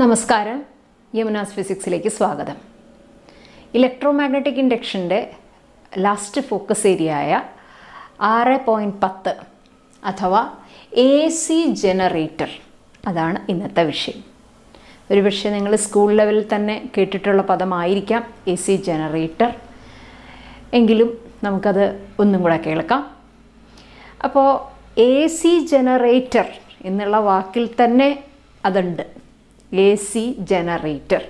നമസ്കാരം, യമുനാസ് ഫിസിക്സിലേക്ക് സ്വാഗതം. Electromagnetic ഇൻഡക്ഷൻ്റെ last focus ഏരിയയായ 6.10 അഥവാ AC ജനറേറ്റർ, അതാണ് ഇന്നത്തെ വിഷയം. ഒരുപക്ഷെ നിങ്ങൾ സ്കൂൾ ലെവലിൽ തന്നെ കേട്ടിട്ടുള്ള പദമായിരിക്കാം AC ജനറേറ്റർ. എങ്കിലും നമുക്കത് ഒന്നും കൂടെ കേൾക്കാം. അപ്പോൾ AC ജനറേറ്റർ എന്നുള്ള വാക്കിൽ തന്നെ അതുണ്ട്. AC generator.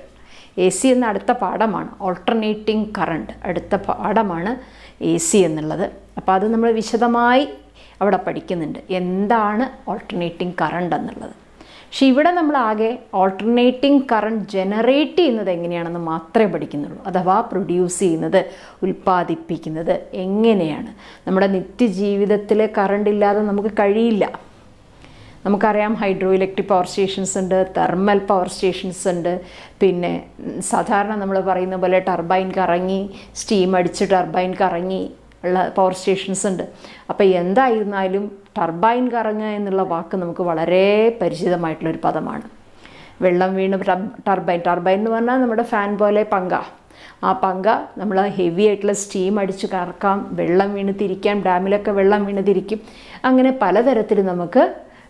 AC എന്ന അടുത്ത പാഠമാണ്, ഓൾട്ടർനേറ്റിംഗ് കറണ്ട്. അടുത്ത പാഠമാണ് AC എന്നുള്ളത്. അപ്പോൾ അത് നമ്മൾ വിശദമായി അവിടെ പഠിക്കുന്നുണ്ട്, എന്താണ് ഓൾട്ടർനേറ്റിംഗ് കറണ്ട് എന്നുള്ളത്. പക്ഷെ ഇവിടെ നമ്മൾ ആകെ ഓൾട്ടർനേറ്റിംഗ് കറണ്ട് ജനറേറ്റ് ചെയ്യുന്നത് എങ്ങനെയാണെന്ന് മാത്രമേ പഠിക്കുന്നുള്ളൂ. അഥവാ പ്രൊഡ്യൂസ് ചെയ്യുന്നത്, ഉൽപ്പാദിപ്പിക്കുന്നത് എങ്ങനെയാണ്. നമ്മുടെ നിത്യജീവിതത്തിൽ കറണ്ട് ഇല്ലാതെ നമുക്ക് കഴിയില്ല. നമുക്കറിയാം, ഹൈഡ്രോ ഇലക്ട്രിക് പവർ സ്റ്റേഷൻസ് ഉണ്ട്, തെർമൽ പവർ സ്റ്റേഷൻസ് ഉണ്ട്. പിന്നെ സാധാരണ നമ്മൾ പറയുന്ന പോലെ ടർബൈൻ കറങ്ങി സ്റ്റീം അടിച്ച് ടർബൈൻ കറങ്ങി ഉള്ള പവർ സ്റ്റേഷൻസ് ഉണ്ട്. അപ്പോൾ എന്തായിരുന്നാലും ടർബൈൻ കറങ്ങുക എന്നുള്ള വാക്ക് നമുക്ക് വളരെ പരിചിതമായിട്ടുള്ളൊരു പദമാണ്. വെള്ളം വീണ് ടർബൈൻ എന്ന് പറഞ്ഞാൽ നമ്മുടെ ഫാൻ പോലെ പങ്ക. ആ പങ്ക നമ്മൾ ഹെവി ആയിട്ടുള്ള സ്റ്റീം അടിച്ച് കറക്കാം, വെള്ളം വീണ് തിരിക്കാം, ഡാമിലൊക്കെ വെള്ളം വീണ് തിരിക്കും. അങ്ങനെ പലതരത്തിൽ നമുക്ക്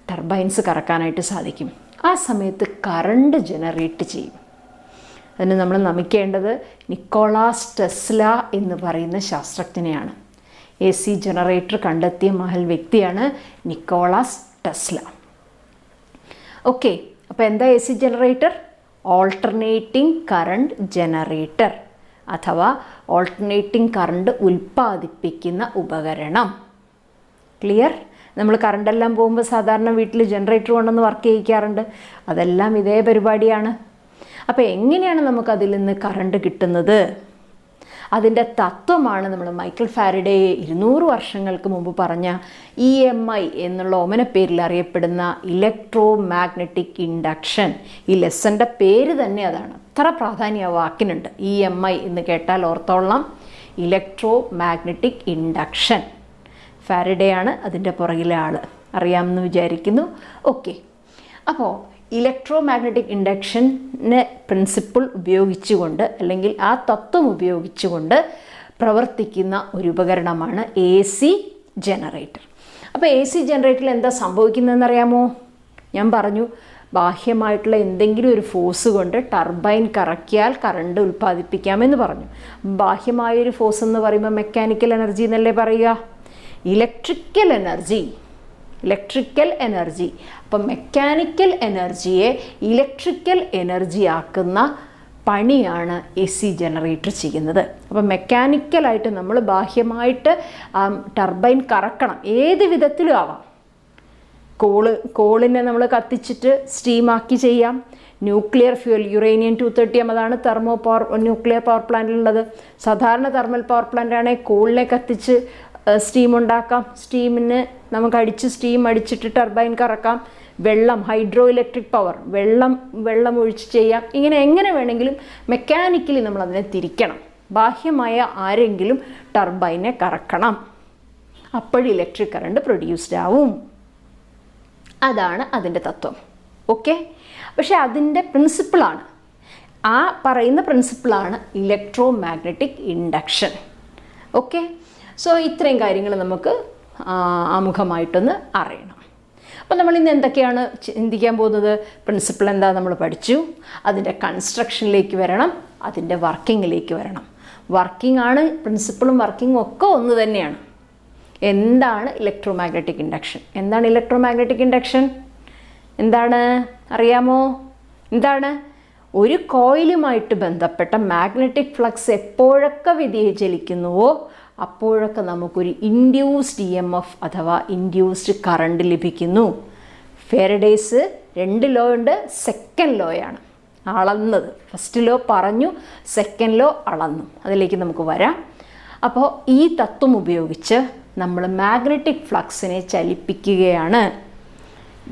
ടർബൈൻസ് കറക്കാനായിട്ട് സാധിക്കും. ആ സമയത്ത് കറണ്ട് ജനറേറ്റ് ചെയ്യും. അതിന് നമ്മൾ നമിക്കേണ്ടത് നിക്കോളാസ് ടെസ്ല എന്ന് പറയുന്ന ശാസ്ത്രജ്ഞനെയാണ്. AC ജനറേറ്റർ കണ്ടെത്തിയ മഹൽ വ്യക്തിയാണ് നിക്കോളാസ് ടെസ്ല. ഓക്കെ, അപ്പോൾ എന്താ AC generator? Alternating current generator അഥവാ ഓൾട്ടർനേറ്റിംഗ് കറണ്ട് ഉൽപ്പാദിപ്പിക്കുന്ന ഉപകരണം. ക്ലിയർ? നമ്മൾ കറണ്ടെല്ലാം പോകുമ്പോൾ സാധാരണ വീട്ടിൽ ജനറേറ്റർ കൊണ്ടൊന്ന് വർക്ക് ചെയ്യിക്കാറുണ്ട്. അതെല്ലാം ഇതേ പരിപാടിയാണ്. അപ്പോൾ എങ്ങനെയാണ് നമുക്കതിൽ നിന്ന് കറണ്ട് കിട്ടുന്നത്? അതിൻ്റെ തത്വമാണ് നമ്മൾ മൈക്കൽ ഫാരഡേ 200 വർഷങ്ങൾക്ക് മുമ്പ് പറഞ്ഞ EMI എന്നുള്ള ഓമനപ്പേരിൽ അറിയപ്പെടുന്ന ഇലക്ട്രോ മാഗ്നറ്റിക് ഇൻഡക്ഷൻ. ഈ ലെസൻ്റെ പേര് തന്നെ അതാണ്. അത്ര പ്രാധാന്യം ആ വാക്കിനുണ്ട്. EMI എന്ന് കേട്ടാൽ ഓർത്തോളാം, ഇലക്ട്രോ മാഗ്നറ്റിക് ഇൻഡക്ഷൻ. ഫാരഡേ ആണ് അതിൻ്റെ പുറകിലെ ആൾ. അറിയാമെന്ന് വിചാരിക്കുന്നു. ഓക്കെ, അപ്പോൾ ഇലക്ട്രോ മാഗ്നറ്റിക് ഇൻഡക്ഷന് പ്രിൻസിപ്പിൾ ഉപയോഗിച്ചുകൊണ്ട്, അല്ലെങ്കിൽ ആ തത്വം ഉപയോഗിച്ചുകൊണ്ട് പ്രവർത്തിക്കുന്ന ഒരു ഉപകരണമാണ് AC ജനറേറ്റർ. അപ്പോൾ AC ജനറേറ്ററിൽ എന്താ സംഭവിക്കുന്നതെന്നറിയാമോ? ഞാൻ പറഞ്ഞു, ബാഹ്യമായിട്ടുള്ള എന്തെങ്കിലും ഒരു ഫോഴ്സ് കൊണ്ട് ടർബൈൻ കറക്കിയാൽ കറണ്ട് ഉൽപ്പാദിപ്പിക്കാമെന്ന് പറഞ്ഞു. ബാഹ്യമായൊരു ഫോഴ്സ് എന്ന് പറയുമ്പോൾ മെക്കാനിക്കൽ എനർജി എന്നല്ലേ പറയുക. Electrical energy. അപ്പം മെക്കാനിക്കൽ എനർജിയെ ഇലക്ട്രിക്കൽ എനർജി ആക്കുന്ന പണിയാണ് AC ജനറേറ്റർ ചെയ്യുന്നത്. അപ്പം മെക്കാനിക്കലായിട്ട് നമ്മൾ ബാഹ്യമായിട്ട് ടർബൈൻ കറക്കണം. ഏത് വിധത്തിലും ആവാം. കോളിനെ നമ്മൾ കത്തിച്ചിട്ട് സ്റ്റീമാക്കി ചെയ്യാം. ന്യൂക്ലിയർ ഫ്യൂൽ, യുറേനിയം 230 അതാണ് ന്യൂക്ലിയർ പവർ പ്ലാന്റിലുള്ളത്. സാധാരണ തെർമൽ പവർ പ്ലാന്റ് ആണെങ്കിൽ കോളിനെ കത്തിച്ച് സ്റ്റീം ഉണ്ടാക്കാം. സ്റ്റീമിന് നമുക്ക് സ്റ്റീം അടിച്ചിട്ട് ടർബൈൻ കറക്കാം. വെള്ളം, ഹൈഡ്രോ ഇലക്ട്രിക് പവർ, വെള്ളം ഒഴിച്ച് ചെയ്യാം. ഇങ്ങനെ എങ്ങനെ വേണമെങ്കിലും മെക്കാനിക്കലി നമ്മൾ അതിനെ തിരിക്കണം. ബാഹ്യമായ ആരെങ്കിലും ടർബൈനെ കറക്കണം. അപ്പോൾ ഇലക്ട്രിക് കറണ്ട് പ്രൊഡ്യൂസ്ഡ് ആവും. അതാണ് അതിൻ്റെ തത്വം. ഓക്കെ, പക്ഷെ അതിൻ്റെ പ്രിൻസിപ്പിളാണ്, ആ പറയുന്ന പ്രിൻസിപ്പിളാണ് electromagnetic induction. Okay, so ഇത്രയും കാര്യങ്ങൾ നമുക്ക് ആമുഖമായിട്ടൊന്ന് അറിയണം. അപ്പോൾ നമ്മൾ ഇന്ന് എന്തൊക്കെയാണ് ചിന്തിക്കാൻ പോകുന്നത്? പ്രിൻസിപ്പിൾ എന്താ നമ്മൾ പഠിച്ചു, അതിൻ്റെ കൺസ്ട്രക്ഷനിലേക്ക് വരണം, അതിൻ്റെ വർക്കിങ്ങിലേക്ക് വരണം. വർക്കിംഗ് ആണ് പ്രിൻസിപ്പിളും വർക്കിങ്ങും ഒക്കെ ഒന്ന് തന്നെയാണ്. എന്താണ് ഇലക്ട്രോ മാഗ്നറ്റിക് ഇൻഡക്ഷൻ? എന്താണ് ഇലക്ട്രോ മാഗ്നറ്റിക് ഇൻഡക്ഷൻ? എന്താണ് അറിയാമോ? എന്താണ്? ഒരു കോയിലുമായിട്ട് ബന്ധപ്പെട്ട മാഗ്നറ്റിക് ഫ്ലക്സ് എപ്പോഴൊക്കെ വ്യതിചലിക്കുന്നുവോ അപ്പോഴൊക്കെ നമുക്കൊരു ഇൻഡ്യൂസ്ഡ് EMF അഥവാ ഇൻഡ്യൂസ്ഡ് കറണ്ട് ലഭിക്കുന്നു. ഫാരഡേസ് 2 ലോ ഉണ്ട്. സെക്കൻഡ് ലോയാണ് അളന്നത്. ഫസ്റ്റ് ലോ പറഞ്ഞു, സെക്കൻഡ് ലോ അളന്നു. അതിലേക്ക് നമുക്ക് വരാം. അപ്പോൾ ഈ തത്വം ഉപയോഗിച്ച് നമ്മൾ മാഗ്നറ്റിക് ഫ്ലക്സിനെ ചലിപ്പിക്കുകയാണ്,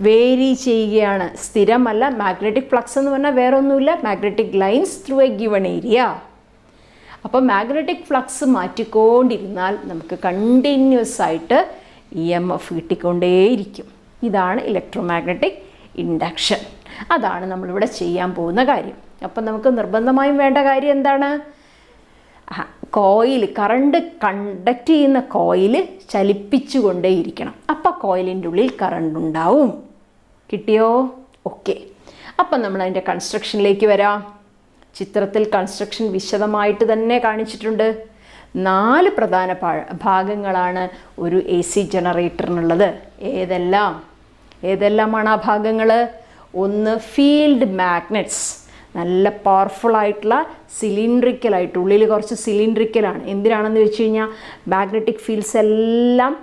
വേരി ചെയ്യുകയാണ്. സ്ഥിരമല്ല. മാഗ്നറ്റിക് ഫ്ലക്സ് എന്ന് പറഞ്ഞാൽ വേറെ ഒന്നുമില്ല, magnetic lines through A given area. അപ്പോൾ മാഗ്നറ്റിക് ഫ്ലക്സ് മാറ്റിക്കൊണ്ടിരുന്നാൽ നമുക്ക് കണ്ടിന്യൂസ് ആയിട്ട് EMF കിട്ടിക്കൊണ്ടേയിരിക്കും. ഇതാണ് ഇലക്ട്രോമാഗ്നറ്റിക് ഇൻഡക്ഷൻ. അതാണ് നമ്മളിവിടെ ചെയ്യാൻ പോകുന്ന കാര്യം. അപ്പം നമുക്ക് നിർബന്ധമായും വേണ്ട കാര്യം എന്താണ്? കോയിൽ, കറണ്ട് കണ്ടക്ട് ചെയ്യുന്ന കോയിൽ ചലിപ്പിച്ചുകൊണ്ടേയിരിക്കണം. അപ്പം കോയിലിൻ്റെ ഉള്ളിൽ കറണ്ട് ഉണ്ടാവും. കിട്ടിയോ? ഓക്കെ. അപ്പം നമ്മൾ അതിൻ്റെ കൺസ്ട്രക്ഷനിലേക്ക് വരാം. ചിത്രത്തിൽ കൺസ്ട്രക്ഷൻ വിശദമായിട്ട് തന്നെ കാണിച്ചിട്ടുണ്ട്. 4 പ്രധാന ഭാഗങ്ങളാണ് ഒരു AC ജനറേറ്ററിനുള്ളത്. ഏതെല്ലാമാണ് ആ ഭാഗങ്ങൾ? ഒന്ന്, ഫീൽഡ് മാഗ്നറ്റ്സ്, നല്ല പവർഫുൾ ആയിട്ടുള്ള സിലിണ്ട്രിക്കലായിട്ട്, ഉള്ളിൽ കുറച്ച് സിലിണ്ട്രിക്കലാണ്. എന്തിനാണെന്ന് വെച്ച് കഴിഞ്ഞാൽ മാഗ്നറ്റിക് ഫീൽഡ്സ് എല്ലാം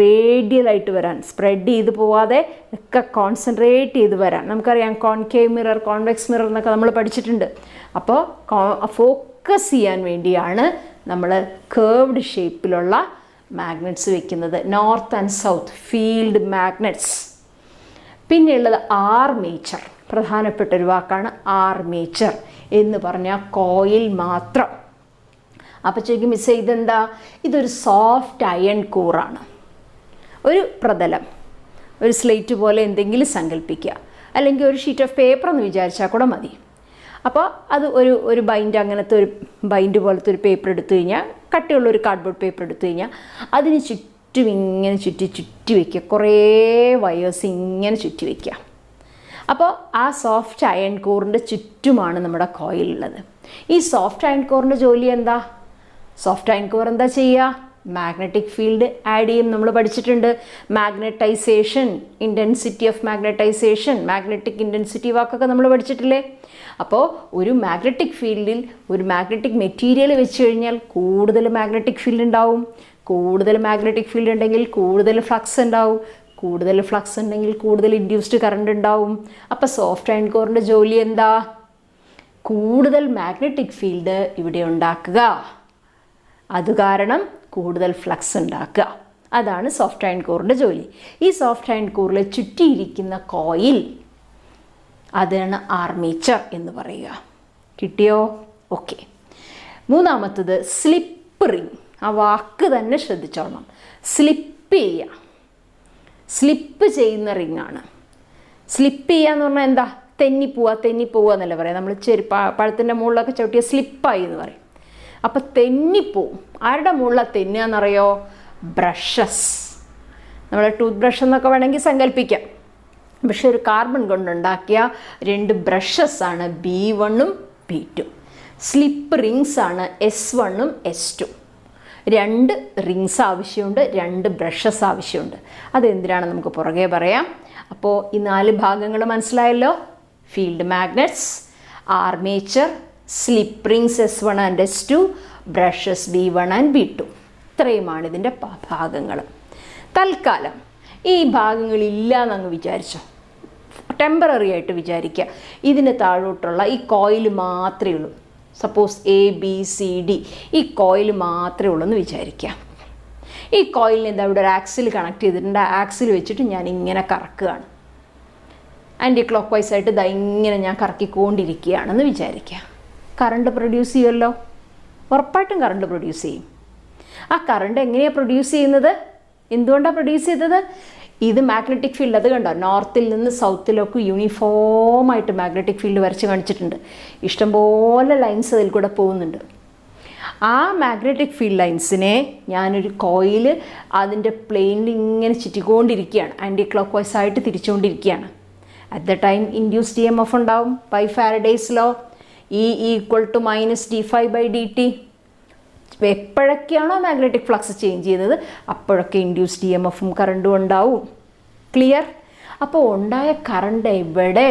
റേഡിയലായിട്ട് വരാൻ, സ്പ്രെഡ് ചെയ്ത് പോവാതെ ഒക്കെ കോൺസെൻട്രേറ്റ് ചെയ്ത് വരാൻ. നമുക്കറിയാം കോൺകേവ് മിറർ, കോൺവെക്സ് മിറർ എന്നൊക്കെ നമ്മൾ പഠിച്ചിട്ടുണ്ട്. അപ്പോൾ ഫോക്കസ് ചെയ്യാൻ വേണ്ടിയാണ് നമ്മൾ കേർവ്ഡ് ഷേപ്പിലുള്ള മാഗ്നറ്റ്സ് വെക്കുന്നത്. North and south field magnets. പിന്നെയുള്ളത് ആർമേച്ചർ. പ്രധാനപ്പെട്ട ഒരു വാക്കാണ് ആർമേച്ചർ എന്ന് പറഞ്ഞാൽ കോയിൽ മാത്രം. അപ്പോൾ ചോദിക്കും മിസ്സേ ഇതെന്താ? ഇതൊരു സോഫ്റ്റ് അയൺ കോറാണ്. ഒരു പ്രതലം, ഒരു സ്ലേറ്റ് പോലെ എന്തെങ്കിലും സങ്കല്പിക്കുക, അല്ലെങ്കിൽ ഒരു ഷീറ്റ് ഓഫ് പേപ്പർ എന്ന് വിചാരിച്ചാൽ കൂടെ മതി. അപ്പോൾ അത് ഒരു ബൈൻഡ്, അങ്ങനത്തെ ഒരു ബൈൻഡ് പോലത്തെ ഒരു പേപ്പർ എടുത്തു കഴിഞ്ഞാൽ, കട്ടിയുള്ള ഒരു കാർഡ്ബോർഡ് പേപ്പർ എടുത്തു കഴിഞ്ഞാൽ അതിന് ചുറ്റും ഇങ്ങനെ ചുറ്റി വയ്ക്കുക. കുറേ വയേഴ്സ് ഇങ്ങനെ ചുറ്റി വയ്ക്കുക. അപ്പോൾ ആ സോഫ്റ്റ് അയൺ കോറിൻ്റെ ചുറ്റുമാണ് നമ്മുടെ കോയിലുള്ളത്. ഈ സോഫ്റ്റ് അയൺ കോറിൻ്റെ ജോലി എന്താ? സോഫ്റ്റ് അയൺ കോർ എന്താ ചെയ്യുക? മാഗ്നറ്റിക് ഫീൽഡ് ആഡ് ചെയ്യും. നമ്മൾ പഠിച്ചിട്ടുണ്ട് magnetisation, intensity of magnetisation, magnetic intensity വാക്കൊക്കെ നമ്മൾ പഠിച്ചിട്ടില്ലേ? അപ്പോൾ ഒരു മാഗ്നറ്റിക് ഫീൽഡിൽ ഒരു മാഗ്നറ്റിക് മെറ്റീരിയൽ വെച്ച് കഴിഞ്ഞാൽ കൂടുതൽ മാഗ്നറ്റിക് ഫീൽഡ് ഉണ്ടാവും. കൂടുതൽ മാഗ്നറ്റിക് ഫീൽഡ് ഉണ്ടെങ്കിൽ കൂടുതൽ ഫ്ലക്സ് ഉണ്ടാവും. കൂടുതൽ ഫ്ലക്സ് ഉണ്ടെങ്കിൽ കൂടുതൽ ഇൻഡ്യൂസ്ഡ് കറണ്ട് ഉണ്ടാവും. അപ്പോൾ സോഫ്റ്റ് അയൺ കോറിൻ്റെ ജോലി എന്താ? കൂടുതൽ മാഗ്നറ്റിക് ഫീൽഡ് ഇവിടെ ഉണ്ടാക്കുക. അത് കാരണം കൂടുതൽ ഫ്ലക്സ് ഉണ്ടാക്കുക. അതാണ് സോഫ്റ്റ് അയൺ കോറിൻ്റെ ജോലി. ഈ സോഫ്റ്റ് അയൺ കോറിൽ ചുറ്റിയിരിക്കുന്ന കോയിൽ, അതാണ് ആർമേച്ചർ എന്ന് പറയുക. കിട്ടിയോ? ഓക്കെ. മൂന്നാമത്തത് സ്ലിപ്പ് റിങ്. ആ വാക്ക് തന്നെ ശ്രദ്ധിച്ചോളണം. സ്ലിപ്പ് ചെയ്യുക, സ്ലിപ്പ് ചെയ്യുന്ന റിങ്ങാണ്. സ്ലിപ്പ് ചെയ്യുക എന്ന് പറഞ്ഞാൽ എന്താ? തെന്നിപ്പോവുക എന്നല്ല പറയാം. നമ്മൾ പഴത്തിൻ്റെ മുകളിലൊക്കെ ചവിട്ടിയ സ്ലിപ്പായി എന്ന് പറയും. അപ്പോൾ തെന്നിപ്പോവും. ആരുടെ മുകളിലാണ് തെന്നുക എന്നറിയോ? ബ്രഷസ്. നമ്മളെ ടൂത്ത് ബ്രഷ് എന്നൊക്കെ വേണമെങ്കിൽ സങ്കല്പിക്കാം. പക്ഷെ ഒരു കാർബൺ കൊണ്ടുണ്ടാക്കിയ 2 ബ്രഷസ് ആണ് B1 B2. സ്ലിപ്പ് റിങ്സ് ആണ് S1 S2. 2 റിങ്സ് ആവശ്യമുണ്ട്, 2 ബ്രഷസ് ആവശ്യമുണ്ട്. അതെന്തിനാണ് നമുക്ക് പുറകെ പറയാം. അപ്പോൾ ഈ 4 ഭാഗങ്ങൾ മനസ്സിലായല്ലോ. Field magnets, armature, slip rings S1 and S2, brushes B1 and B2. ഇത്രയുമാണ് ഇതിൻ്റെ ഭാഗങ്ങൾ. തൽക്കാലം ഈ ഭാഗങ്ങളില്ല എന്നങ്ങ് വിചാരിച്ചോ, ടെമ്പററി ആയിട്ട് വിചാരിക്കുക. ഇതിന് താഴോട്ടുള്ള ഈ കോയിൽ മാത്രമേ ഉള്ളൂ. സപ്പോസ് ABCD ഈ കോയിൽ മാത്രമേ ഉള്ളൂ എന്ന് വിചാരിക്കുക. ഈ കോയിലിന് എന്താ ഇവിടെ ഒരു ആക്സിൽ കണക്ട് ചെയ്തിട്ടുണ്ട്. ആ ആക്സിൽ വെച്ചിട്ട് ഞാൻ ഇങ്ങനെ കറക്കുകയാണ്. ആൻറ്റി ക്ലോക്ക് വൈസ് ആയിട്ട് ഇതാ ഇങ്ങനെ ഞാൻ കറക്കിക്കൊണ്ടിരിക്കുകയാണെന്ന് വിചാരിക്കുക. കറണ്ട് പ്രൊഡ്യൂസ് ചെയ്യുമല്ലോ, ഉറപ്പായിട്ടും കറണ്ട് പ്രൊഡ്യൂസ് ചെയ്യും. ആ കറണ്ട് എങ്ങനെയാണ് പ്രൊഡ്യൂസ് ചെയ്യുന്നത്? എന്തുകൊണ്ടാണ് പ്രൊഡ്യൂസ് ചെയ്തത്? ഇത് മാഗ്നറ്റിക് ഫീൽഡ്, അത് കണ്ടോ, നോർത്തിൽ നിന്ന് സൗത്തിലൊക്കെ യൂണിഫോമായിട്ട് മാഗ്നറ്റിക് ഫീൽഡ് വരച്ച് കാണിച്ചിട്ടുണ്ട്. ഇഷ്ടംപോലെ ലൈൻസ് അതിൽ കൂടെ പോകുന്നുണ്ട്. ആ മാഗ്നറ്റിക് ഫീൽഡ് ലൈൻസിനെ ഞാനൊരു കോയിൽ അതിൻ്റെ പ്ലെയിനിൽ ഇങ്ങനെ ചുറ്റിക്കൊണ്ടിരിക്കുകയാണ്, ആൻറ്റി ക്ലോക്ക് വൈസ് ആയിട്ട് തിരിച്ചുകൊണ്ടിരിക്കുകയാണ്. At the time induced EMF ഉണ്ടാവും by Faraday's law, E = -dϕ/dt. എപ്പോഴൊക്കെയാണോ മാഗ്നറ്റിക് ഫ്ലക്സ് ചേഞ്ച് ചെയ്യുന്നത് അപ്പോഴൊക്കെ ഇൻഡ്യൂസ്ഡ് EMFും കറണ്ടും ഉണ്ടാവും. ക്ലിയർ? അപ്പോൾ ഉണ്ടായ കറണ്ട് എവിടെ,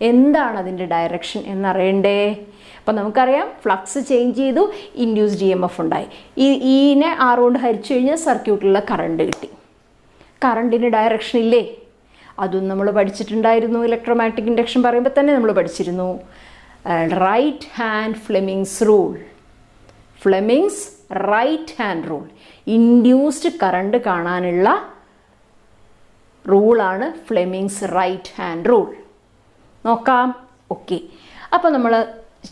എന്താണ് അതിൻ്റെ ഡയറക്ഷൻ എന്നറിയണ്ടേ? അപ്പോൾ നമുക്കറിയാം ഫ്ലക്സ് ചേഞ്ച് ചെയ്തു, ഇൻഡ്യൂസ്ഡ് EMF ഉണ്ടായി. ഈനെ R കൊണ്ട് ഹരിച്ചു കഴിഞ്ഞാൽ സർക്യൂട്ടിലുള്ള കറണ്ട് കിട്ടി. കറണ്ടിന് ഡയറക്ഷൻ ഇല്ലേ? അതും നമ്മൾ പഠിച്ചിട്ടുണ്ടായിരുന്നു. ഇലക്ട്രോമാഗ്നറ്റിക് ഇൻഡക്ഷൻ പറയുമ്പോൾ തന്നെ നമ്മൾ പഠിച്ചിരുന്നു. Right hand Fleming's rule. Fleming's right hand rule. Induced current കാണാനുള്ള റൂളാണ് ഫ്ലെമിങ്സ് റൈറ്റ് ഹാൻഡ് റൂൾ. നോക്കാം. ഓക്കെ. അപ്പോൾ നമ്മൾ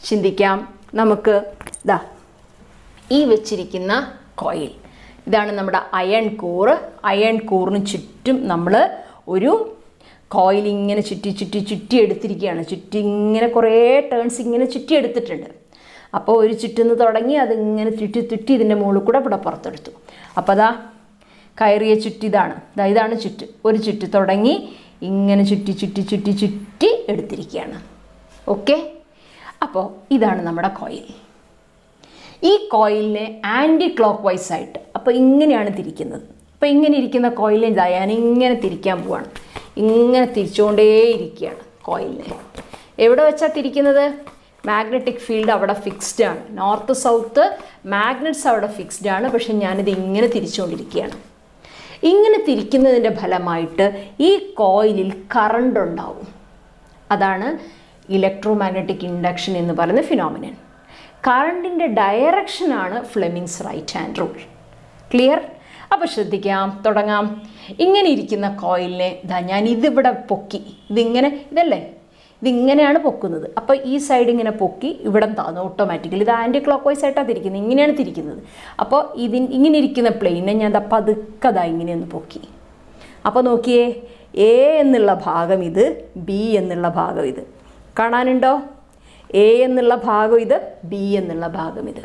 ചിന്തിക്കാം, നമുക്ക് ഇതാ ഈ വെച്ചിരിക്കുന്ന കോയിൽ, ഇതാണ് നമ്മുടെ അയൺ കോറ്. അയൺ കോറിന് ചുറ്റും നമ്മൾ ഒരു കോയിൽ ഇങ്ങനെ ചുറ്റി ചുറ്റി ചുറ്റി എടുത്തിരിക്കുകയാണ്. ചുറ്റി ഇങ്ങനെ കുറേ ടേൺസ് ഇങ്ങനെ ചുറ്റി എടുത്തിട്ടുണ്ട്. അപ്പോൾ ഒരു ചുറ്റുന്ന് തുടങ്ങി അതിങ്ങനെ ചുറ്റി ചുറ്റി ഇതിൻ്റെ മുകളിൽ കൂടെ ഇവിടെ പുറത്തെടുത്തു. അപ്പോൾ അതാ കയറിയ ചുറ്റി ഇതാണ് ചുറ്റ്. ഒരു ചുറ്റ് തുടങ്ങി ഇങ്ങനെ ചുറ്റി ചുറ്റി ചുറ്റി ചുറ്റി എടുത്തിരിക്കുകയാണ്. ഓക്കെ, അപ്പോൾ ഇതാണ് നമ്മുടെ കോയിൽ. ഈ കോയിലിനെ ആൻറ്റി ക്ലോക്ക് വൈസ് ആയിട്ട് അപ്പോൾ ഇങ്ങനെയാണ് തിരിക്കുന്നത്. അപ്പോൾ ഇങ്ങനെ ഇരിക്കുന്ന കോയിലിനെ ഞാൻ ഇങ്ങനെ തിരിക്കാൻ പോവാണ്. ഇങ്ങനെ തിരിച്ചുകൊണ്ടേയിരിക്കുകയാണ് കോയിലിനെ. എവിടെ വെച്ചാൽ തിരിക്കുന്നത്? മാഗ്നറ്റിക് ഫീൽഡ് അവിടെ ഫിക്സ്ഡ് ആണ്. നോർത്ത് സൗത്ത് മാഗ്നറ്റ്സ് അവിടെ ഫിക്സ്ഡ് ആണ്. പക്ഷെ ഞാനിത് ഇങ്ങനെ തിരിച്ചുകൊണ്ടിരിക്കുകയാണ്. ഇങ്ങനെ തിരിക്കുന്നതിൻ്റെ ഫലമായിട്ട് ഈ കോയിലിൽ കറണ്ട് ഉണ്ടാവും. അതാണ് ഇലക്ട്രോ മാഗ്നറ്റിക് ഇൻഡക്ഷൻ എന്ന് പറയുന്ന ഫിനോമിനൻ. കറണ്ടിൻ്റെ ഡയറക്ഷനാണ് Fleming's right hand rule. Clear? അപ്പോൾ ശ്രദ്ധിക്കാം, തുടങ്ങാം. ഇങ്ങനെ ഇരിക്കുന്ന കോയിലിനെ ഞാൻ ഇതിവിടെ പൊക്കി. ഇതിങ്ങനെയാണ് പൊക്കുന്നത്. അപ്പോൾ ഈ സൈഡ് ഇങ്ങനെ പൊക്കി ഇവിടെ താന്നു ഓട്ടോമാറ്റിക്കലി. ഇത് ആൻറ്റി ക്ലോക്ക് വൈസ് ആയിട്ടാണ് തിരിക്കുന്നത്. ഇങ്ങനെയാണ് തിരിക്കുന്നത്. അപ്പോൾ ഇങ്ങനെ ഇരിക്കുന്ന പ്ലെയിനെ ഞാൻ പതുക്കതാ ഇങ്ങനെയൊന്ന് പൊക്കി. അപ്പോൾ നോക്കിയേ, എ എന്നുള്ള ഭാഗം ഇത്, ബി എന്നുള്ള ഭാഗം ഇത് കാണാനുണ്ടോ? എ എന്നുള്ള ഭാഗം ഇത്, ബി എന്നുള്ള ഭാഗം ഇത്.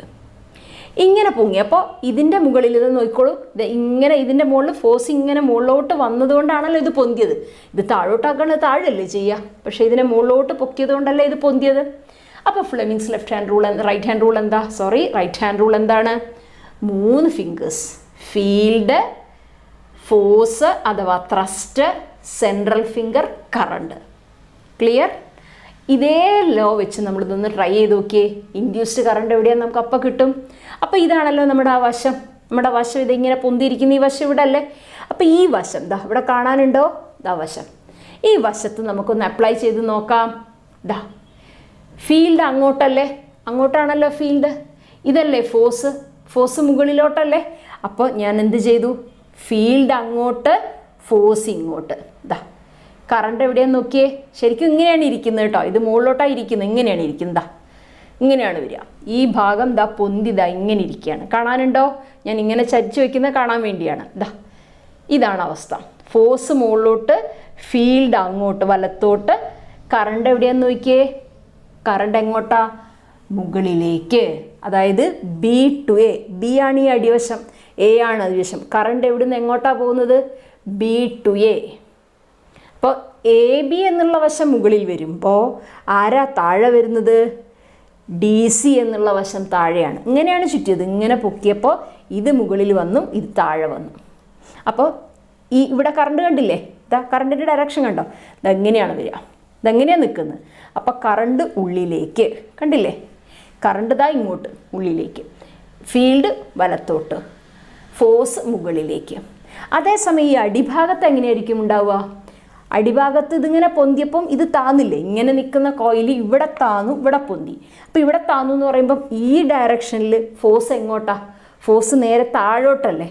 ഇങ്ങനെ പൊങ്ങി. അപ്പോൾ ഇതിൻ്റെ മുകളിൽ ഇത് നോക്കിക്കോളൂ. ഇങ്ങനെ ഇതിൻ്റെ മുകളിൽ ഫോഴ്സ് ഇങ്ങനെ മുകളിലോട്ട് വന്നതുകൊണ്ടാണല്ലോ ഇത് പൊന്തിയത്. ഇത് താഴോട്ടാക്കണത് താഴല്ലേ ചെയ്യുക, പക്ഷേ ഇതിനെ മുകളിലോട്ട് പൊക്കിയത് കൊണ്ടല്ലേ ഇത് പൊന്തിയത്. അപ്പോൾ ഫ്ലെമിങ്സ് റൈറ്റ് ഹാൻഡ് റൂൾ എന്താണ്? 3 ഫിംഗേഴ്സ്, ഫീൽഡ്, ഫോഴ്സ് അഥവാ thrust, central finger, current. Clear? ഇതേ ലോ വെച്ച് നമ്മളിതൊന്ന് ട്രൈ ചെയ്ത് നോക്കിയേ. ഇൻഡ്യൂസ്ഡ് കറണ്ട് എവിടെയാണ് നമുക്ക് അപ്പം കിട്ടും. അപ്പോൾ ഇതാണല്ലോ നമ്മുടെ വശം ഇതിങ്ങനെ പൊന്തിയിരിക്കുന്ന ഈ വശം ഇവിടെ അല്ലേ. അപ്പോൾ ഈ വശം ഇവിടെ കാണാനുണ്ടോ? വശം. ഈ വശത്ത് നമുക്കൊന്ന് അപ്ലൈ ചെയ്ത് നോക്കാം. ഫീൽഡ് അങ്ങോട്ടാണല്ലോ ഫീൽഡ്. ഇതല്ലേ ഫോഴ്സ് മുകളിലോട്ടല്ലേ. അപ്പോൾ ഞാൻ എന്ത് ചെയ്തു? ഫീൽഡ് അങ്ങോട്ട്, ഫോഴ്സ് ഇങ്ങോട്ട്. കറണ്ട് എവിടെയാന്ന് നോക്കിയേ. ശരിക്കും ഇങ്ങനെയാണ് ഇരിക്കുന്നത് കേട്ടോ. ഇത് മുകളിലോട്ടാണ് ഇരിക്കുന്നത്. ഇങ്ങനെയാണ് ഇരിക്കുന്നത്. ഇങ്ങനെയാണ് വരിക. ഈ ഭാഗം പൊന്തി ഇങ്ങനെ ഇരിക്കുകയാണ്. കാണാനുണ്ടോ? ഞാൻ ഇങ്ങനെ ചരിച്ച് വയ്ക്കുന്നത് കാണാൻ വേണ്ടിയാണ്. ഇതാണ് അവസ്ഥ. ഫോഴ്സ് മുകളിലോട്ട്, ഫീൽഡ് അങ്ങോട്ട് വലത്തോട്ട്. കറണ്ട് എവിടെയാന്ന് നോക്കിയേ. കറണ്ട് എങ്ങോട്ടാ? മുകളിലേക്ക്. അതായത് ബി ടു എ. ബി ആണ് ഈ അടിവശം, എ ആണ് അടിവശം. കറണ്ട് എവിടുന്ന് എങ്ങോട്ടാണ് പോകുന്നത്? B to A. അപ്പോൾ എ ബി എന്നുള്ള വശം മുകളിൽ വരുമ്പോൾ ആരാ താഴെ വരുന്നത്? ഡി സി എന്നുള്ള വശം താഴെയാണ്. ഇങ്ങനെയാണ് ചുറ്റിയത്. ഇങ്ങനെ പൊക്കിയപ്പോൾ ഇത് മുകളിൽ വന്നു, ഇത് താഴെ വന്നു. അപ്പോൾ ഇവിടെ കറണ്ട് കണ്ടില്ലേ? കറണ്ടിൻ്റെ ഡയറക്ഷൻ കണ്ടോ? ഇതെങ്ങനെയാണ് വരിക. ഇതെങ്ങനെയാണ് നിൽക്കുന്നത്. അപ്പോൾ കറണ്ട് ഉള്ളിലേക്ക്. കണ്ടില്ലേ? കറണ്ട് ഇങ്ങോട്ട് ഉള്ളിലേക്ക്, ഫീൽഡ് വലത്തോട്ട്, ഫോഴ്സ് മുകളിലേക്ക്. അതേസമയം ഈ അടിഭാഗത്ത് എങ്ങനെയായിരിക്കും ഉണ്ടാവുക? അടിഭാഗത്ത് ഇതിങ്ങനെ പൊന്തിയപ്പം ഇത് താന്നില്ലേ. ഇങ്ങനെ നിൽക്കുന്ന കോയിൽ ഇവിടെ താന്നു, ഇവിടെ പൊന്തി. അപ്പോൾ ഇവിടെ താന്നു എന്ന് പറയുമ്പം ഈ ഡയറക്ഷനിൽ ഫോഴ്സ് എങ്ങോട്ടാ? ഫോഴ്സ് നേരെ താഴോട്ടല്ലേ.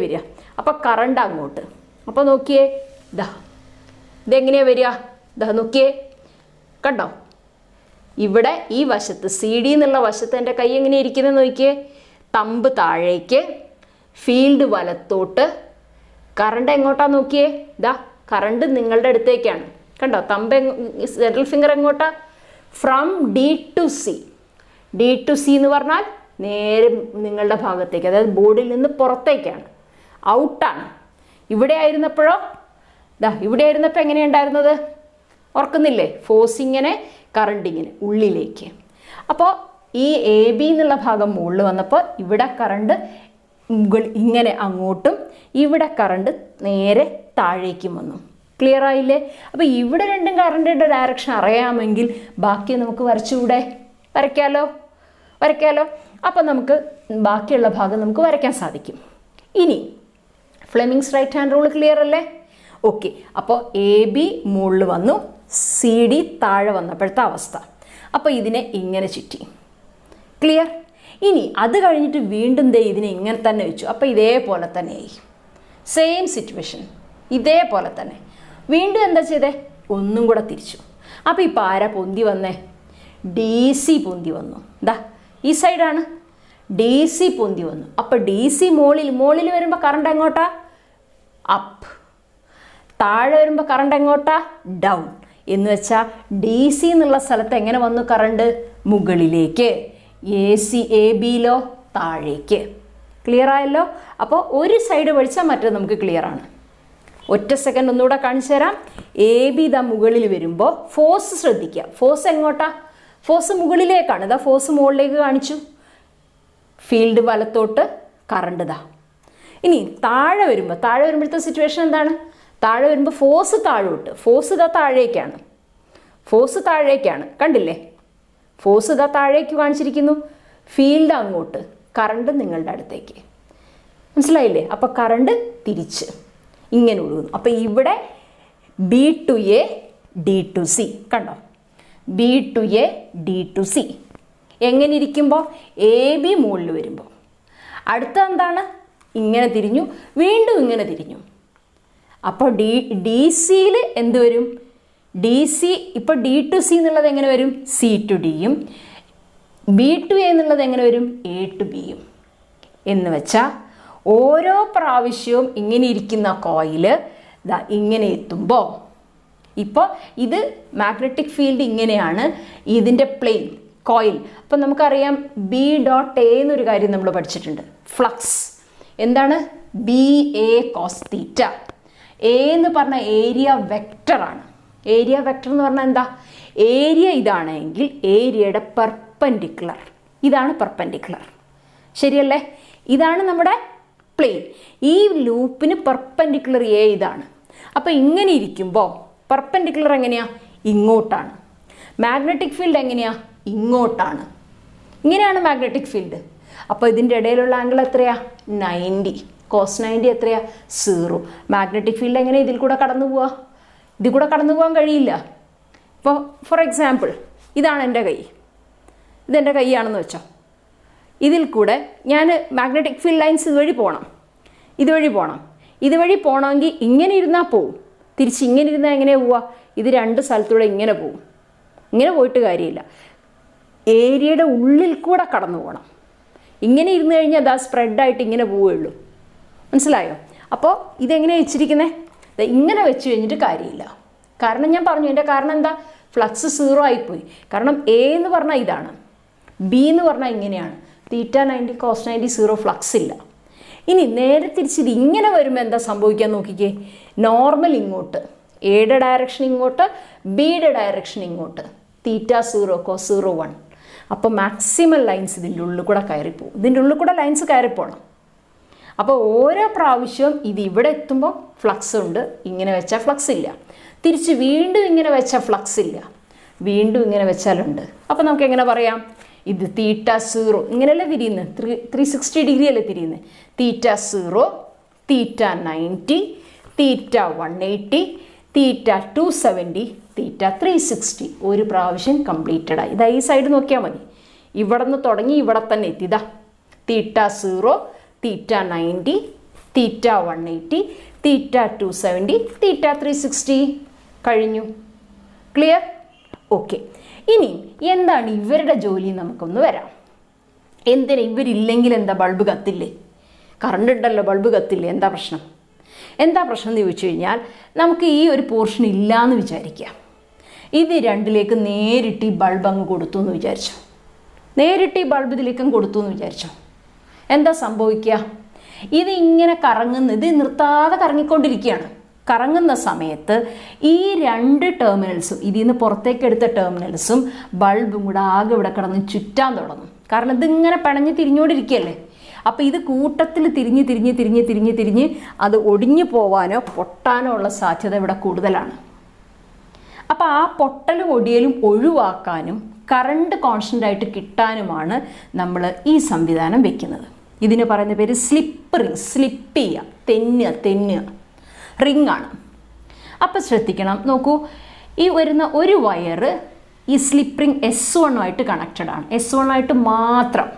വരിക. അപ്പോൾ കറണ്ട് അങ്ങോട്ട്. അപ്പോൾ നോക്കിയേ, ഇതെങ്ങനെയാണ് വരിക? നോക്കിയേ, കണ്ടോ? ഇവിടെ ഈ വശത്ത് സി ഡി എന്നുള്ള വശത്ത് എൻ്റെ കൈ എങ്ങനെയാണ് ഇരിക്കുന്നത് നോക്കിയേ. തമ്പ് താഴേക്ക്, ഫീൽഡ് വലത്തോട്ട്, കറണ്ട് എങ്ങോട്ടാണ് നോക്കിയേ. കറണ്ട് നിങ്ങളുടെ അടുത്തേക്കാണ്. കണ്ടോ? സെൻട്രൽ ഫിംഗർ എങ്ങോട്ടാ? From D to C. D to C എന്ന് പറഞ്ഞാൽ നേരെ നിങ്ങളുടെ ഭാഗത്തേക്ക്, അതായത് ബോർഡിൽ നിന്ന് പുറത്തേക്കാണ്, ഔട്ടാണ്. ഇവിടെ ആയിരുന്നപ്പോഴോ? ഇവിടെ ആയിരുന്നപ്പോൾ എങ്ങനെയുണ്ടായിരുന്നത്? ഓർക്കുന്നില്ലേ? ഫോഴ്സ് ഇങ്ങനെ, കറണ്ട് ഇങ്ങനെ ഉള്ളിലേക്ക്. അപ്പോൾ ഈ എ ബി എന്നുള്ള ഭാഗം മുകളിൽ വന്നപ്പോൾ ഇവിടെ കറണ്ട് ഇങ്ങനെ അങ്ങോട്ടും, ഇവിടെ കറണ്ട് നേരെ താഴേക്കും വന്നു. ക്ലിയർ ആയില്ലേ? അപ്പോൾ ഇവിടെ രണ്ടും കറണ്ടിൻ്റെ ഡയറക്ഷൻ അറിയാമെങ്കിൽ ബാക്കി നമുക്ക് വരയ്ക്കാലോ. അപ്പോൾ നമുക്ക് ബാക്കിയുള്ള ഭാഗം നമുക്ക് വരയ്ക്കാൻ സാധിക്കും. ഇനി Fleming's right hand rule clear അല്ലേ? ഓക്കെ. അപ്പോൾ എ ബി മുകളിൽ വന്നു, സി ഡി താഴെ വന്നപ്പോഴത്തെ അവസ്ഥ. അപ്പോൾ ഇതിനെ ഇങ്ങനെ ചുറ്റി. ക്ലിയർ? ഇനി അത് കഴിഞ്ഞിട്ട് വീണ്ടും ഇതിനെ ഇങ്ങനെ തന്നെ വെച്ചു. അപ്പോൾ ഇതേപോലെ തന്നെയായി. സെയിം സിറ്റുവേഷൻ, ഇതേപോലെ തന്നെ. വീണ്ടും എന്താ ചെയ്തേ? ഒന്നും കൂടെ തിരിച്ചു. അപ്പോൾ ഇപ്പോൾ ആരാ പൊന്തി വന്നേ? ഡി സി പൊന്തി വന്നു. ഈ സൈഡാണ്. ഡി സി പൊന്തി വന്നു. അപ്പോൾ ഡി സി മുകളിൽ വരുമ്പോൾ കറണ്ട് എങ്ങോട്ടാ? അപ്പ്. താഴെ വരുമ്പോൾ കറണ്ട് എങ്ങോട്ടാ? ഡൗൺ. എന്ന് വെച്ചാൽ ഡി സി എന്നുള്ള സ്ഥലത്ത് എങ്ങനെ വന്നു കറണ്ട്? മുകളിലേക്ക്. എ ബിയിലോ? താഴേക്ക്. ക്ലിയർ ആയല്ലോ? അപ്പോൾ ഒരു സൈഡ് പഠിച്ചാൽ മറ്റേ നമുക്ക് ക്ലിയർ ആണ്. ഒറ്റ സെക്കൻഡ് ഒന്നുകൂടെ കാണിച്ചു തരാം. എ ബി ഇതാ മുകളിൽ വരുമ്പോൾ ഫോഴ്സ് ശ്രദ്ധിക്കുക. ഫോഴ്സ് എങ്ങോട്ടാ? ഫോഴ്സ് മുകളിലേക്കാണ്. ഇതാ ഫോഴ്സ് മുകളിലേക്ക് കാണിച്ചു. ഫീൽഡ് വലത്തോട്ട്, കറണ്ട് ഇതാ. ഇനി താഴെ വരുമ്പോഴത്തെ സിറ്റുവേഷൻ എന്താണ്? താഴെ വരുമ്പോൾ ഫോഴ്സ് താഴോട്ട്. ഫോഴ്സ് ഇതാ താഴേക്കാണ്. ഫോഴ്സ് താഴേക്കാണ്. കണ്ടില്ലേ? ഫോഴ്സ് ഇതാ താഴേക്ക് കാണിച്ചിരിക്കുന്നു. ഫീൽഡ് അങ്ങോട്ട്, കറണ്ട് നിങ്ങളുടെ അടുത്തേക്ക്. മനസ്സിലായില്ലേ? അപ്പോൾ കറണ്ട് തിരിച്ച് ഇങ്ങനെ ഒഴുകുന്നു. അപ്പോൾ ഇവിടെ B to A D to C. കണ്ടോ? B to A D to C. എങ്ങനെ ഇരിക്കുമ്പോൾ? എ ബി മുകളിൽ വരുമ്പോൾ. അടുത്ത എന്താണ്? ഇങ്ങനെ തിരിഞ്ഞു, വീണ്ടും ഇങ്ങനെ തിരിഞ്ഞു. അപ്പോൾ ഡി സിയിൽ എന്ത് വരും? ഡി സി ഇപ്പോൾ ഡി ടു സി എന്നുള്ളത് എങ്ങനെ വരും? സി ടു ഡിയും. ബി ടു എ എന്നുള്ളത് എങ്ങനെ വരും? എ ടു ബിയും. എന്ന് വെച്ചാൽ ഓരോ പ്രാവശ്യവും ഇങ്ങനെ ഇരിക്കുന്ന കോയില് ഇങ്ങനെ എത്തുമ്പോൾ, ഇപ്പോൾ ഇത് മാഗ്നറ്റിക് ഫീൽഡ് ഇങ്ങനെയാണ്, ഇതിൻ്റെ പ്ലെയിൻ കോയിൽ. അപ്പം നമുക്കറിയാം ബി ഡോട്ട് എ എന്നൊരു കാര്യം നമ്മൾ പഠിച്ചിട്ടുണ്ട്. ഫ്ലക്സ് എന്താണ്? B A cos theta. A എന്ന് പറഞ്ഞ ഏരിയ വെക്ടറാണ്. ഏരിയ വെക്ടർ എന്ന് പറഞ്ഞാൽ എന്താ? ഏരിയ ഇതാണെങ്കിൽ ഏരിയയുടെ പെർപെൻഡിക്കുലർ. ഇതാണ് പെർപെൻഡിക്കുലർ. ശരിയല്ലേ? ഇതാണ് നമ്മുടെ പ്ലെയിൻ. ഈ ലൂപ്പിന് പെർപെൻഡിക്കുലർ എ ഇതാണ്. അപ്പോൾ ഇങ്ങനെ ഇരിക്കുമ്പോൾ പെർപെൻഡിക്കുലർ എങ്ങനെയാ? ഇങ്ങോട്ടാണ്. മാഗ്നറ്റിക് ഫീൽഡ് എങ്ങനെയാ? ഇങ്ങോട്ടാണ്. ഇങ്ങനെയാണ് മാഗ്നറ്റിക് ഫീൽഡ്. അപ്പോൾ ഇതിൻ്റെ ഇടയിലുള്ള ആംഗിൾ എത്രയാ? 90. കോസ് 90 എത്രയാ? 0. മാഗ്നറ്റിക് ഫീൽഡ് എങ്ങനെ ഇതിൽ കൂടെ കടന്നു പോവുക? ഇതിൽ കൂടെ കടന്നു പോകാൻ കഴിയില്ല. ഇപ്പോൾ ഫോർ എക്സാമ്പിൾ ഇതാണ് എൻ്റെ കൈ. ഇതെൻ്റെ കൈയാണെന്ന് വെച്ചോ. ഇതിൽ കൂടെ ഞാൻ മാഗ്നറ്റിക് ഫീൽഡ് ലൈൻസ് ഇതുവഴി പോകണം. ഇതുവഴി പോകണമെങ്കിൽ ഇങ്ങനെ ഇരുന്നാൽ പോവും. തിരിച്ച് ഇങ്ങനെ ഇരുന്നാൽ എങ്ങനെ പോവുക? ഇത് രണ്ട് സ്ഥലത്തൂടെ ഇങ്ങനെ പോവും. ഇങ്ങനെ പോയിട്ട് കാര്യമില്ല. ഏരിയയുടെ ഉള്ളിൽ കൂടെ കടന്നു പോകണം. ഇങ്ങനെ ഇരുന്ന് കഴിഞ്ഞാൽ അതാ സ്പ്രെഡായിട്ട് ഇങ്ങനെ പോവുകയുള്ളൂ. മനസ്സിലായോ? അപ്പോൾ ഇതെങ്ങനെ വെച്ചിരിക്കുന്നത്? ഇങ്ങനെ വെച്ച് കഴിഞ്ഞിട്ട് കാര്യമില്ല. കാരണം ഞാൻ പറഞ്ഞു, എൻ്റെ കാരണം എന്താ? ഫ്ലക്സ് 0 ആയിപ്പോയി. കാരണം എ എന്ന് പറഞ്ഞാൽ ഇതാണ്, ബി എന്ന് പറഞ്ഞാൽ ഇങ്ങനെയാണ്. തീറ്റ 90 കോസ് 90 0, ഫ്ലക്സ് ഇല്ല. ഇനി നേരെ തിരിച്ചിത് ഇങ്ങനെ വരുമ്പോൾ എന്താ സംഭവിക്കാൻ നോക്കിക്കേ. നോർമൽ ഇങ്ങോട്ട്, എയുടെ ഡയറക്ഷൻ ഇങ്ങോട്ട്, ബിയുടെ ഡയറക്ഷൻ ഇങ്ങോട്ട്. തീറ്റ 0 കോസ് 0 1. അപ്പോൾ മാക്സിമം ലൈൻസ് ഇതിൻ്റെ ഉള്ളിൽ കൂടെ കയറിപ്പോവും. ഇതിൻ്റെ ഉള്ളിൽ കൂടെ ലൈൻസ് കയറിപ്പോണം. അപ്പോൾ ഓരോ പ്രാവശ്യവും ഇത് ഇവിടെ എത്തുമ്പോൾ ഫ്ലക്സ് ഉണ്ട്. ഇങ്ങനെ വെച്ചാൽ ഫ്ലക്സ് ഇല്ല. തിരിച്ച് വീണ്ടും ഇങ്ങനെ വെച്ചാൽ ഫ്ലക്സ് ഇല്ല. വീണ്ടും ഇങ്ങനെ വെച്ചാലുണ്ട്. അപ്പോൾ നമുക്ക് എങ്ങനെ പറയാം? ഇത് തീറ്റ 0 ഇങ്ങനെയല്ലേ തിരിയുന്നത്? 360 ഡിഗ്രി അല്ലേ തിരിയുന്നത്? തീറ്റ 0, തീറ്റ 90, തീറ്റ 180, തീറ്റ 270, തീറ്റ 360. ഒരു പ്രാവശ്യം കംപ്ലീറ്റഡ് ആയി. ഇതാ ഈ സൈഡ് നോക്കിയാൽ മതി. ഇവിടെ നിന്ന് തുടങ്ങി ഇവിടെ തന്നെ എത്തി. ഇതാ തീറ്റ 0, തീറ്റ 90, തീറ്റ 180, തീറ്റ 270, തീറ്റ 360. കഴിഞ്ഞു. ക്ലിയർ? ഓക്കെ. ഇനി എന്താണ് ഇവരുടെ ജോലി? നമുക്കൊന്ന് വരാം. എന്തിനാ ഇവരില്ലെങ്കിൽ എന്താ? ബൾബ് കത്തില്ലേ? കറണ്ട് ഉണ്ടല്ലോ, ബൾബ് കത്തില്ലേ? എന്താ പ്രശ്നം എന്ന് ചോദിച്ചു കഴിഞ്ഞാൽ, നമുക്ക് ഈ ഒരു പോർഷൻ ഇല്ലയെന്ന് വിചാരിക്കുക. ഇത് രണ്ടിലേക്ക് നേരിട്ട് ഈ ബൾബ് അങ്ങ് കൊടുത്തു എന്ന് വിചാരിച്ചോ. നേരിട്ട് ഈ ബൾബ് ഇതിലേക്കും കൊടുത്തു എന്ന് വിചാരിച്ചോ. എന്താ സംഭവിക്കുക? ഇത് ഇങ്ങനെ ഇത് നിർത്താതെ കറങ്ങിക്കൊണ്ടിരിക്കുകയാണ്. കറങ്ങുന്ന സമയത്ത് ഈ രണ്ട് ടെർമിനൽസും, ഇതിൽ നിന്ന് പുറത്തേക്കെടുത്ത ടെർമിനൽസും ബൾബും കൂടെ ആകെ ഇവിടെ കിടന്ന് ചുറ്റാൻ തുടങ്ങും. കാരണം ഇതിങ്ങനെ പിണഞ്ഞ് തിരിഞ്ഞുകൊണ്ടിരിക്കുകയല്ലേ. അപ്പോൾ ഇത് കൂട്ടത്തിൽ തിരിഞ്ഞ് അത് ഒടിഞ്ഞു പോവാനോ പൊട്ടാനോ ഉള്ള സാധ്യത ഇവിടെ കൂടുതലാണ്. അപ്പോൾ ആ പൊട്ടലും ഒടിയലും ഒഴിവാക്കാനും കറണ്ട് കോൺസ്റ്റൻ്റ് ആയിട്ട് കിട്ടാനുമാണ് നമ്മൾ ഈ സംവിധാനം വെക്കുന്നത്. ഇതിന് പറയുന്ന പേര് സ്ലിപ്പ് റിങ്. സ്ലിപ്പ് ചെയ്യുക, തെന്നുക റിങ് ആണ്. അപ്പോൾ ശ്രദ്ധിക്കണം. നോക്കൂ, ഈ വരുന്ന ഒരു വയറ് ഈ സ്ലിപ്പ് റിങ് S1 ആയിട്ട് കണക്റ്റഡ് ആണ്. S1 ആയിട്ട് മാത്രം.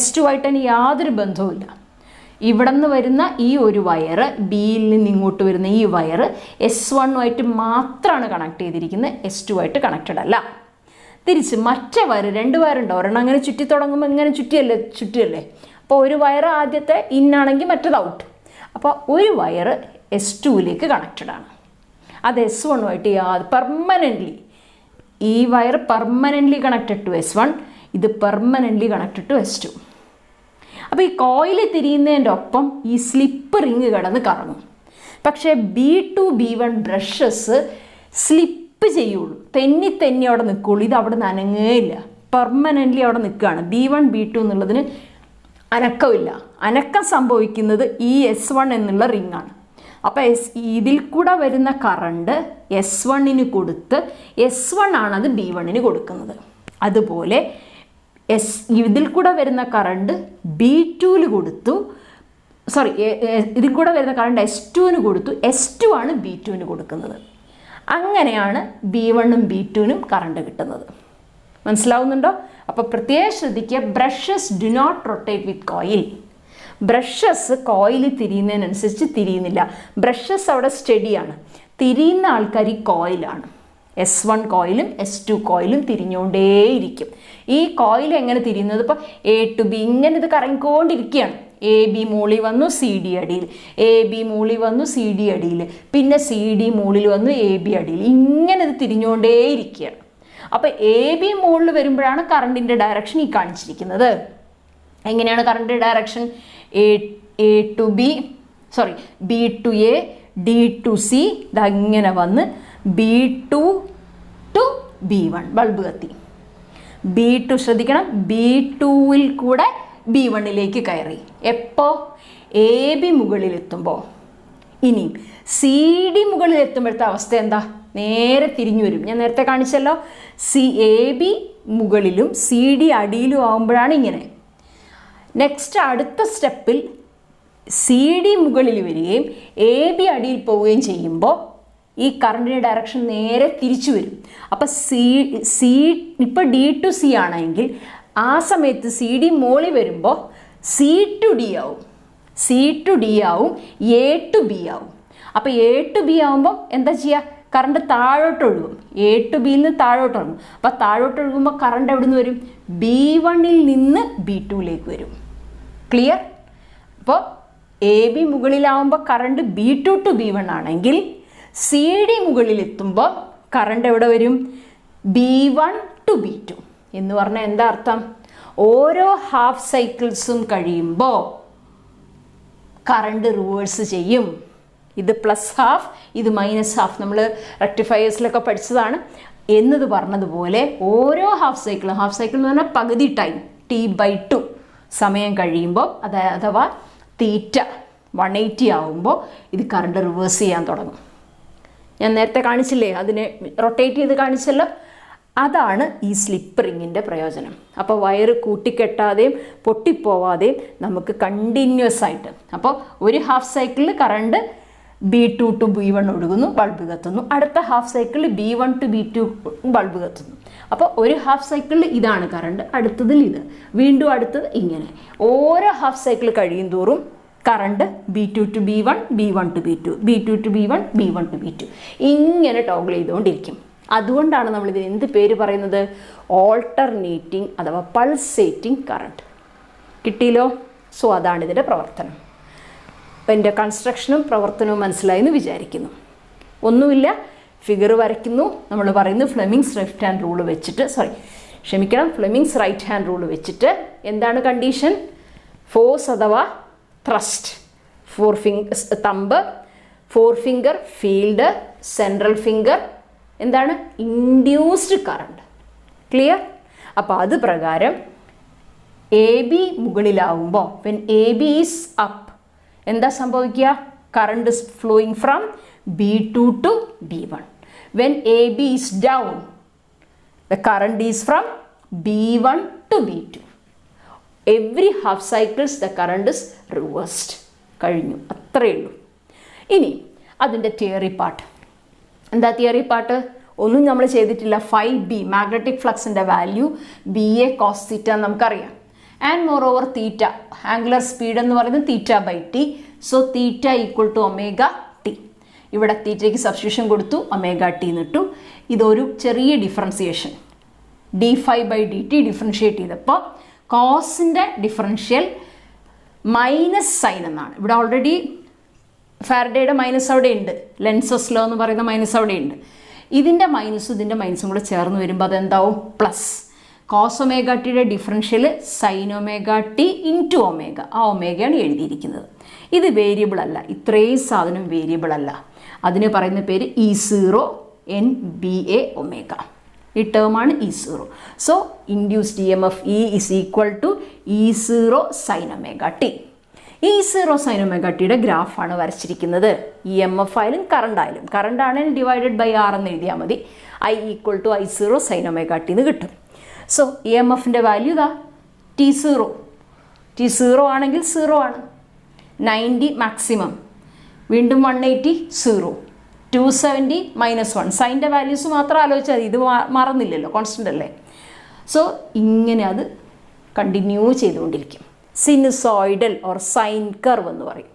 S2 ആയിട്ട് തന്നെ യാതൊരു ബന്ധവുമില്ല. ഇവിടെ നിന്ന് വരുന്ന ഈ ഒരു വയറ്, ബിയിൽ നിന്ന് ഇങ്ങോട്ട് വരുന്ന ഈ വയറ് S1 ആയിട്ട് മാത്രമാണ് കണക്ട് ചെയ്തിരിക്കുന്നത്. S2 ആയിട്ട് കണക്റ്റഡ് അല്ല. തിരിച്ച് മറ്റേ വയറ്, രണ്ട് വയറുണ്ട്. ഒരെണ്ണം അങ്ങനെ ചുറ്റി തുടങ്ങുമ്പോൾ ഇങ്ങനെ ചുറ്റിയല്ലേ. അപ്പോൾ ഒരു വയറ് ആദ്യത്തെ ഇന്നാണെങ്കിൽ മറ്റേത് ഔട്ട്. അപ്പോൾ ഒരു വയറ് S2ലേക്ക് കണക്റ്റഡ് ആണ്. അത് S1 പെർമനൻ്റ്ലി, ഈ wire permanently connected to S1, ഇത് പെർമനൻ്റ്ലി കണക്റ്റഡ് ടു S2. അപ്പോൾ ഈ കോയിൽ തിരിയുന്നതിൻ്റെ ഒപ്പം ഈ സ്ലിപ്പ് റിങ് കിടന്ന് കറങ്ങും. പക്ഷേ B2 B1 ബ്രഷസ് സ്ലിപ്പ് ചെയ്യുള്ളൂ, തെന്നി അവിടെ നിൽക്കുള്ളൂ. ഇത് അവിടെ നിന്ന് അനങ്ങുകയില്ല, പെർമനൻ്റ്ലി അവിടെ നിൽക്കുകയാണ്. B1 B2 എന്നുള്ളതിന് അനക്കമില്ല. അനക്കം സംഭവിക്കുന്നത് ഈ S1 എന്നുള്ള റിങ്ങാണ്. അപ്പോൾ ഇതിൽ കൂടെ വരുന്ന കറണ്ട് S1 കൊടുത്ത് S1 ആണത് B1 കൊടുക്കുന്നത്. അതുപോലെ ഇതിൽ കൂടെ വരുന്ന കറണ്ട് B2 കൊടുത്തു, ഇതിൽ കൂടെ വരുന്ന കറണ്ട് S2 കൊടുത്തു, S2 ആണ് B2 കൊടുക്കുന്നത്. അങ്ങനെയാണ് B1 B2 കറണ്ട് കിട്ടുന്നത്. മനസ്സിലാവുന്നുണ്ടോ? അപ്പോൾ പ്രത്യേകം ശ്രദ്ധിക്കുക, brushes do not rotate with coil. Brushes coil തിരിയുന്നതിനനുസരിച്ച് തിരിയുന്നില്ല. ബ്രഷസ് അവിടെ സ്റ്റഡിയാണ്. തിരിയുന്ന ആൾക്കാർ ഈ കോയിലാണ്. S1 കോയിലും S2 കോയിലും തിരിഞ്ഞുകൊണ്ടേയിരിക്കും. ഈ കോയിൽ എങ്ങനെ തിരിയുന്നത്? ഇപ്പോൾ A to B ഇങ്ങനെ ഇത് കറങ്ങിക്കൊണ്ടിരിക്കുകയാണ്. AB മുകളിൽ വന്നു, CD അടിയിൽ, AB മുകളിൽ വന്നു, CD അടിയിൽ, പിന്നെ CD മുകളിൽ വന്നു, AB അടിയിൽ, ഇങ്ങനെ ഇത് തിരിഞ്ഞുകൊണ്ടേയിരിക്കുകയാണ്. അപ്പോൾ AB മുകളിൽ വരുമ്പോഴാണ് കറണ്ടിൻ്റെ ഡയറക്ഷൻ ഈ കാണിച്ചിരിക്കുന്നത്. എങ്ങനെയാണ് current direction? B to A, D to C, ഇതങ്ങനെ വന്ന് B2 to B1 ബൾബ് കത്തി. B2 ശ്രദ്ധിക്കണം, B2 കൂടെ B1 കയറി. എപ്പോൾ? AB മുകളിലെത്തുമ്പോൾ. ഇനിയും CD മുകളിലെത്തുമ്പോഴത്തെ അവസ്ഥ എന്താ? നേരെ തിരിഞ്ഞു വരും. ഞാൻ നേരത്തെ കാണിച്ചല്ലോ, AB മുകളിലും CD അടിയിലും ആകുമ്പോഴാണ് ഇങ്ങനെ. നെക്സ്റ്റ് അടുത്ത സ്റ്റെപ്പിൽ CD മുകളിൽ വരികയും AB അടിയിൽ പോവുകയും ചെയ്യുമ്പോൾ ഈ കറണ്ടിൻ്റെ ഡയറക്ഷൻ നേരെ തിരിച്ചു വരും. അപ്പോൾ ഇപ്പോൾ D to C ആണെങ്കിൽ ആ സമയത്ത് CD മുകളിൽ വരുമ്പോൾ C to D ആവും, C to D ആവും, A to B ആവും. അപ്പോൾ A to B ആവുമ്പോൾ എന്താ ചെയ്യുക? കറണ്ട് താഴോട്ട് ഒഴുകും. A to Bയിൽ നിന്ന് താഴോട്ട് ഒഴുകും. അപ്പോൾ താഴോട്ട് ഒഴുകുമ്പോൾ കറണ്ട് എവിടെ നിന്ന് വരും? B1 നിന്ന് B2 വരും. ക്ലിയർ? അപ്പോൾ AB മുകളിലാവുമ്പോൾ current B2 to B1 ആണെങ്കിൽ CD മുകളിലെത്തുമ്പോൾ കറണ്ട് എവിടെ വരും? B1 to B2. എന്ന് പറഞ്ഞാൽ എന്താ അർത്ഥം? ഓരോ ഹാഫ് സൈക്കിൾസും കഴിയുമ്പോൾ കറണ്ട് റിവേഴ്സ് ചെയ്യും. ഇത് പ്ലസ് ഹാഫ്, ഇത് മൈനസ് ഹാഫ്. നമ്മൾ റെക്ടിഫയേഴ്സിലൊക്കെ പഠിച്ചതാണ്. എന്നത് പറഞ്ഞതുപോലെ ഓരോ ഹാഫ് സൈക്കിൾ എന്ന് പറഞ്ഞാൽ പകുതി ടൈം, T/2 സമയം കഴിയുമ്പോൾ, അഥവാ തീറ്റ 180 ആവുമ്പോൾ ഇത് കറണ്ട് റിവേഴ്സ് ചെയ്യാൻ തുടങ്ങും. ഞാൻ നേരത്തെ കാണിച്ചില്ലേ, അതിനെ റൊട്ടേറ്റ് ചെയ്ത് കാണിച്ചല്ലോ. അതാണ് ഈ സ്ലിപ്പ് റിങ്ങിൻ്റെ പ്രയോജനം. അപ്പോൾ വയറ് കൂട്ടിക്കെട്ടാതെയും പൊട്ടിപ്പോവാതെയും നമുക്ക് കണ്ടിന്യൂസ് ആയിട്ട്, അപ്പോൾ ഒരു ഹാഫ് സൈക്കിളിൽ കറണ്ട് B2 to B1 ഒഴുകുന്നു, ബൾബ് കത്തുന്നു. അടുത്ത ഹാഫ് സൈക്കിളിൽ B1 to B2 ബൾബ് കത്തുന്നു. അപ്പോൾ ഒരു ഹാഫ് സൈക്കിളിൽ ഇതാണ് കറണ്ട്, അടുത്തതിൽ ഇത്, വീണ്ടും അടുത്തത് ഇങ്ങനെ. ഓരോ ഹാഫ് സൈക്കിൾ കഴിയും തോറും current B2 to B1, B1 to B2, B2 to B1, B1 to B2 ഇങ്ങനെ ടോഗിൾ ചെയ്തുകൊണ്ടിരിക്കും. അതുകൊണ്ടാണ് നമ്മളിതിന് എന്ത് പേര് പറയുന്നത്? ഓൾട്ടർനേറ്റിംഗ് അഥവാ പൾസേറ്റിംഗ് കറണ്ട്. കിട്ടിയല്ലോ? സോ അതാണ് ഇതിൻ്റെ പ്രവർത്തനം. അപ്പം എൻ്റെ കൺസ്ട്രക്ഷനും പ്രവർത്തനവും മനസ്സിലായെന്ന് വിചാരിക്കുന്നു. ഒന്നുമില്ല, ഫിഗർ വരയ്ക്കുന്നു. നമ്മൾ പറയുന്നു ഫ്ലെമിങ്സ് റൈറ്റ് ഹാൻഡ് റൂൾ വെച്ചിട്ട്, ഫ്ലെമിങ്സ് റൈറ്റ് ഹാൻഡ് റൂൾ വെച്ചിട്ട് എന്താണ് കണ്ടീഷൻ? ഫോഴ്സ് അഥവാ thrust, thumb, forefinger field, central finger എന്താണ്? Induced current. ക്ലിയർ? അപ്പോൾ അത് പ്രകാരം AB മുകളിലാവുമ്പോൾ, വെൻ AB ഈസ് അപ്പ്, എന്താ സംഭവിക്കുക? Current is flowing from B2 to B1. When AB is down, the current is from B1 to B2. Every half cycles the current is reversed. കഴിഞ്ഞു, അത്രയേ ഉള്ളൂ. ഇനി അതിൻ്റെ തിയറി പാർട്ട്. എന്താ theory part? ഒന്നും നമ്മൾ ചെയ്തിട്ടില്ല. 5B മാഗ്നറ്റിക് ഫ്ലക്സിൻ്റെ വാല്യൂ BA cos θ നമുക്കറിയാം. And moreover theta, angular speed എന്ന് പറയുന്നത് θ/t. So θ equal to ω/t. ഇവിടെ തീറ്റയ്ക്ക് സബ്സ്റ്റിറ്റ്യൂഷൻ കൊടുത്തു, ω/t എന്നിട്ടു. ഇതൊരു ചെറിയ ഡിഫറൻസിയേഷൻ, dφ/dt ഡിഫറൻഷിയേറ്റ് ചെയ്തപ്പോൾ കോസിൻ്റെ ഡിഫറൻഷ്യൽ മൈനസ് സൈൻ എന്നാണ്. ഇവിടെ ഓൾറെഡി ഫാരഡേയുടെ മൈനസ് അവിടെ ഉണ്ട്, ലെൻസസ് ലോ എന്ന് പറയുന്ന മൈനസ് അവിടെ ഉണ്ട്. ഇതിൻ്റെ മൈനസും ഇതിൻ്റെ മൈനസും കൂടെ ചേർന്ന് വരുമ്പോൾ അതെന്താവും? പ്ലസ്. കോസ് ഒമേഗ ടിയുടെ differential sign omega T into omega. ആ ഒമേഗയാണ് എഴുതിയിരിക്കുന്നത്. ഇത് വേരിയബിൾ അല്ല, ഇത്രയും സാധനം വേരിയബിൾ അല്ല. അതിന് പറയുന്ന പേര് E0 NBA ഒമേഗ. ഈ ടേമാണ് E0. So induced EMF E is equal to E0 sine omega T. E0 sine omega ടിയുടെ ഗ്രാഫാണ് വരച്ചിരിക്കുന്നത്. EMF ആയാലും കറണ്ട് ആയാലും, കറണ്ട് ആണെങ്കിൽ ഡിവൈഡഡ് ബൈ R എന്ന് എഴുതിയാൽ മതി. I equal to I0 sine omega T എന്ന് കിട്ടും. സോ EMFൻ്റെ വാല്യൂ ഇതാ T0. T0 ആണെങ്കിൽ 0 ആണ്. 90 മാക്സിമം, വീണ്ടും 180 0, 270 -1. സൈൻ്റെ വാല്യൂസ് മാത്രം ആലോചിച്ചാൽ മതി, ഇത് മറന്നില്ലല്ലോ, കോൺസ്റ്റൻ്റ് അല്ലേ. സോ ഇങ്ങനെ അത് കണ്ടിന്യൂ ചെയ്തുകൊണ്ടിരിക്കും. സിനുസോയിഡൽ ഓർ സൈൻ കർവ് എന്ന് പറയും.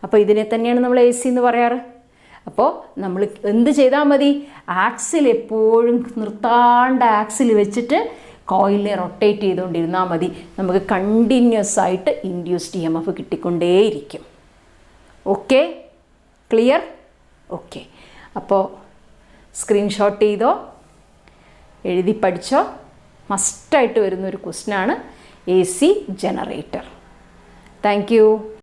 അപ്പോൾ ഇതിനെ തന്നെയാണ് നമ്മൾ AC എന്ന് പറയാറ്. അപ്പോൾ നമ്മൾ എന്ത് ചെയ്താൽ മതി? ആക്സിൽ എപ്പോഴും നിർത്താണ്ട് ആക്സിൽ വെച്ചിട്ട് കോയിലിനെ റൊട്ടേറ്റ് ചെയ്തുകൊണ്ടിരുന്നാൽ മതി. നമുക്ക് കണ്ടിന്യൂസ് ആയിട്ട് ഇൻഡ്യൂസ്ഡ് EMF കിട്ടിക്കൊണ്ടേയിരിക്കും. Okay, clear? ഓക്കെ. അപ്പോൾ സ്ക്രീൻഷോട്ട് ചെയ്തോ, എഴുതി പഠിച്ചോ. മസ്റ്റായിട്ട് വരുന്നൊരു ക്വസ്റ്റ്യനാണ് AC ജനറേറ്റർ. Thank you.